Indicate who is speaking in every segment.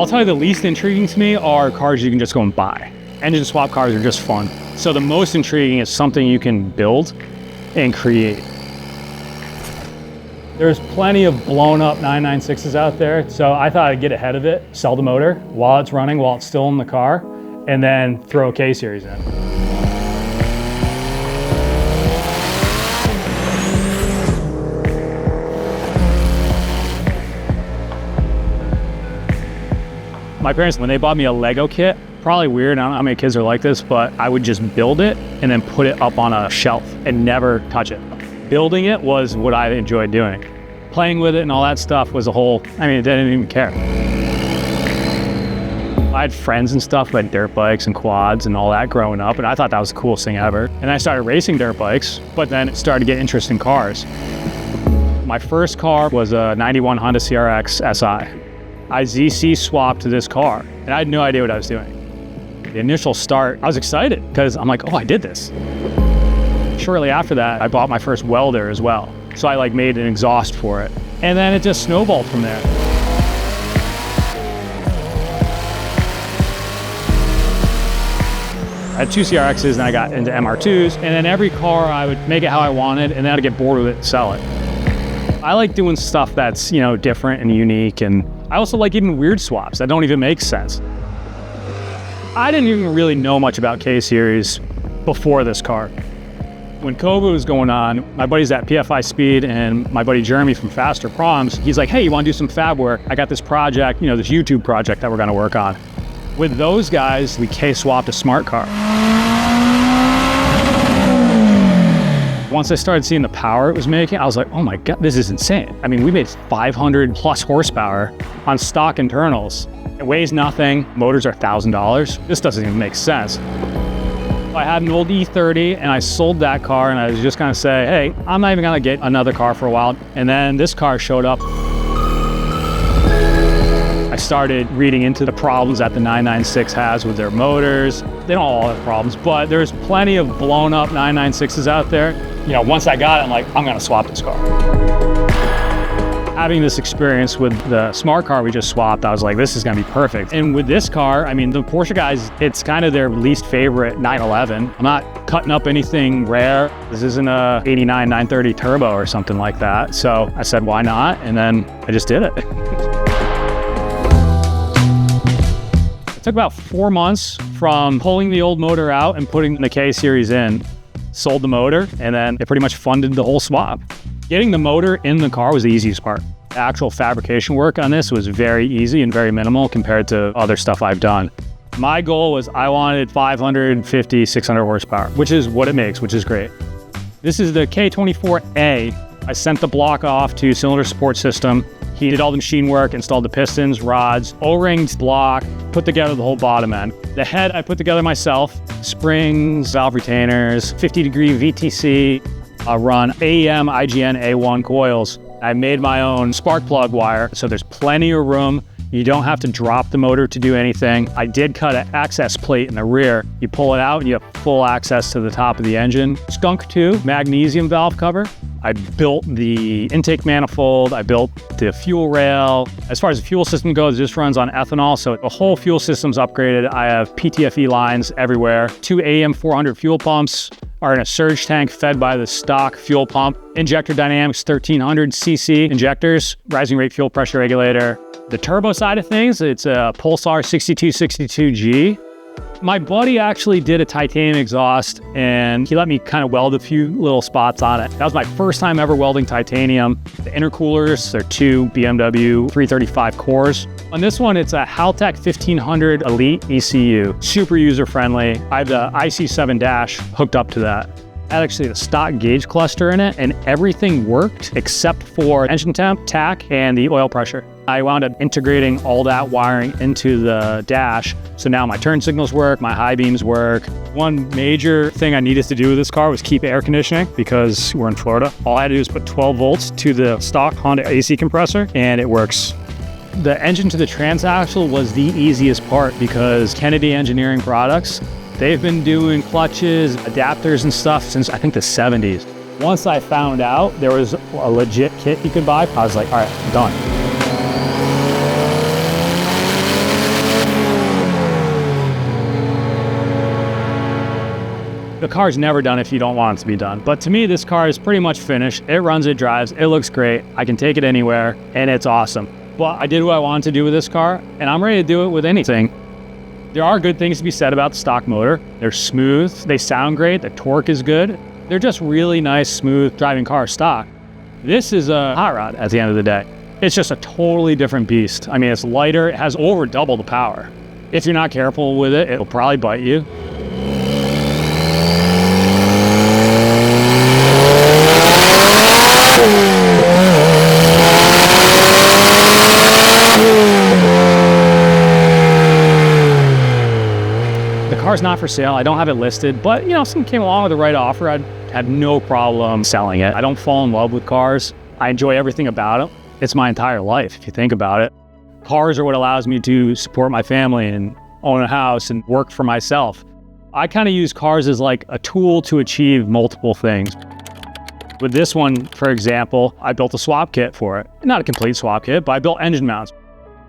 Speaker 1: I'll tell you, the least intriguing to me are cars you can just go and buy. Engine swap cars are just fun. So the most intriguing is something you can build and create. There's plenty of blown up 996s out there, so I thought I'd get ahead of it, sell the motor while it's running, while it's still in the car, and then throw a K-Series in. My parents, when they bought me a Lego kit, probably weird, I don't know how many kids are like this, but I would just build it and then put it up on a shelf and never touch it. Building it was what I enjoyed doing. Playing with it and all that stuff was a whole, I didn't even care. I had friends and stuff who had dirt bikes and quads and all that growing up, and I thought that was the coolest thing ever. And I started racing dirt bikes, but then it started to get interest in cars. My first car was a 91 Honda CRX SI. I ZC swapped to this car, and I had no idea what I was doing. The initial start, I was excited because I'm like, oh, I did this. Shortly after that, I bought my first welder as well. So I made an exhaust for it. And then it just snowballed from there. I had two CRXs and I got into MR2s, and then every car I would make it how I wanted, and then I'd get bored with it and sell it. I like doing stuff that's, different and unique, and I also like even weird swaps that don't even make sense. I didn't even really know much about K-Series before this car. When COVID was going on, my buddies at PFI Speed and my buddy Jeremy from Faster Proms, he's like, hey, you want to do some fab work? I got this project, this YouTube project that we're going to work on. With those guys, we K-swapped a smart car. Once I started seeing the power it was making, I was like, oh my God, this is insane. We made 500 plus horsepower on stock internals. It weighs nothing, motors are $1,000. This doesn't even make sense. I had an old E30 and I sold that car, and I was just gonna say, hey, I'm not even gonna get another car for a while. And then this car showed up. I started reading into the problems that the 996 has with their motors. They don't all have problems, but there's plenty of blown up 996s out there. Once I got it, I'm like, I'm gonna swap this car. Having this experience with the smart car we just swapped, I was like, this is gonna be perfect. And with this car, the Porsche guys, it's kind of their least favorite 911. I'm not cutting up anything rare. This isn't a 89 930 turbo or something like that. So I said, why not? And then I just did it. It took about 4 months from pulling the old motor out and putting the K-Series in, sold the motor, and then it pretty much funded the whole swap. Getting the motor in the car was the easiest part. The actual fabrication work on this was very easy and very minimal compared to other stuff I've done. My goal was I wanted 550, 600 horsepower, which is what it makes, which is great. This is the K24A. I sent the block off to Cylinder Support System. He did all the machine work, installed the pistons, rods, O-rings, block, put together the whole bottom end. The head I put together myself, springs, valve retainers, 50-degree VTC, run AEM IGN A1 coils. I made my own spark plug wire, so there's plenty of room. You don't have to drop the motor to do anything. I did cut an access plate in the rear. You pull it out and you have full access to the top of the engine. Skunk 2 magnesium valve cover. I built the intake manifold. I built the fuel rail. As far as the fuel system goes, this runs on ethanol, so the whole fuel system's upgraded. I have PTFE lines everywhere. 2 AM 400 fuel pumps are in a surge tank fed by the stock fuel pump. Injector Dynamics 1300 cc injectors, rising rate fuel pressure regulator. The turbo side of things, it's a Pulsar 6262G. My buddy actually did a titanium exhaust, and he let me kind of weld a few little spots on it. That was my first time ever welding titanium. The intercoolers, they're 2 BMW 335 cores. On this one, it's a Haltech 1500 Elite ECU, super user-friendly. I have the IC7 dash hooked up to that. I had actually the stock gauge cluster in it, and everything worked except for engine temp, tach, and the oil pressure. I wound up integrating all that wiring into the dash, so now my turn signals work, my high beams work. One major thing I needed to do with this car was keep air conditioning because we're in Florida. All I had to do was put 12 volts to the stock Honda AC compressor, and it works. The engine to the transaxle was the easiest part because Kennedy Engineering Products, they've been doing clutches, adapters and stuff since I think the 70s. Once I found out there was a legit kit you could buy, I was like, all right, I'm done. The car's never done if you don't want it to be done. But to me, this car is pretty much finished. It runs, it drives, it looks great. I can take it anywhere, and it's awesome. But I did what I wanted to do with this car, and I'm ready to do it with anything. There are good things to be said about the stock motor. They're smooth, they sound great, the torque is good. They're just really nice, smooth driving cars stock. This is a hot rod at the end of the day. It's just a totally different beast. I mean, it's lighter, it has over double the power. If you're not careful with it, it'll probably bite you. The car's not for sale. I don't have it listed, but you know, if someone came along with the right offer, I'd have no problem selling it. I don't fall in love with cars. I enjoy everything about it. It's my entire life, if you think about it. Cars are what allows me to support my family and own a house and work for myself. I kind of use cars as like a tool to achieve multiple things. With this one, for example, I built a swap kit for it. Not a complete swap kit, but I built engine mounts.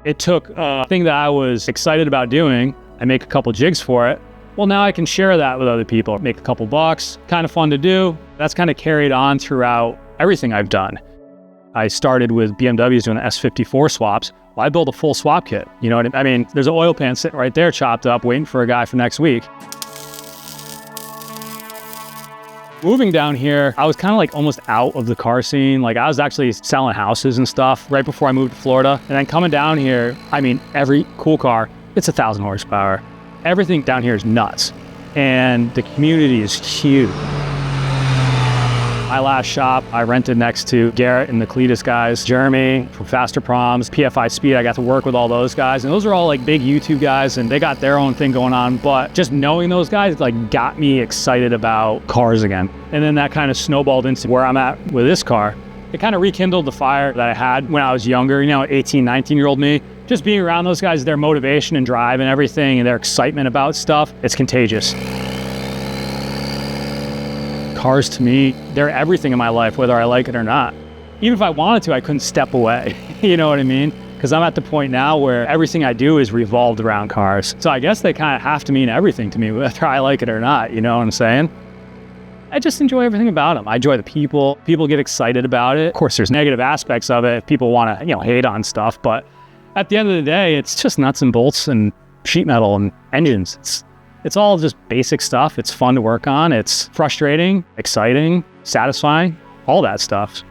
Speaker 1: It took a thing that I was excited about doing. I make a couple jigs for it. Well, now I can share that with other people, make a couple bucks, kind of fun to do. That's kind of carried on throughout everything I've done. I started with BMWs doing the S54 swaps. Well, I built a full swap kit. You know what I mean? There's an oil pan sitting right there chopped up, waiting for a guy for next week. Moving down here, I was kind of like almost out of the car scene. Like I was actually selling houses and stuff right before I moved to Florida. And then coming down here, I mean, every cool car, it's 1,000 horsepower. Everything down here is nuts. And the community is huge. My last shop, I rented next to Garrett and the Cletus guys, Jeremy from Faster Proms, PFI Speed. I got to work with all those guys, and those are all like big YouTube guys, and they got their own thing going on. But just knowing those guys like got me excited about cars again. And then that kind of snowballed into where I'm at with this car. It kind of rekindled the fire that I had when I was younger, you know, 18, 19-year-old me. Just being around those guys, their motivation and drive and everything, and their excitement about stuff, it's contagious. Cars to me, they're everything in my life, whether I like it or not. Even if I wanted to, I couldn't step away. You know what I mean? Because I'm at the point now where everything I do is revolved around cars. So I guess they kind of have to mean everything to me, whether I like it or not. You know what I'm saying? I just enjoy everything about them. I enjoy the people. People get excited about it. Of course, there's negative aspects of it if people want to, you know, hate on stuff. But at the end of the day, it's just nuts and bolts and sheet metal and engines. It's all just basic stuff. It's fun to work on. It's frustrating, exciting, satisfying, all that stuff.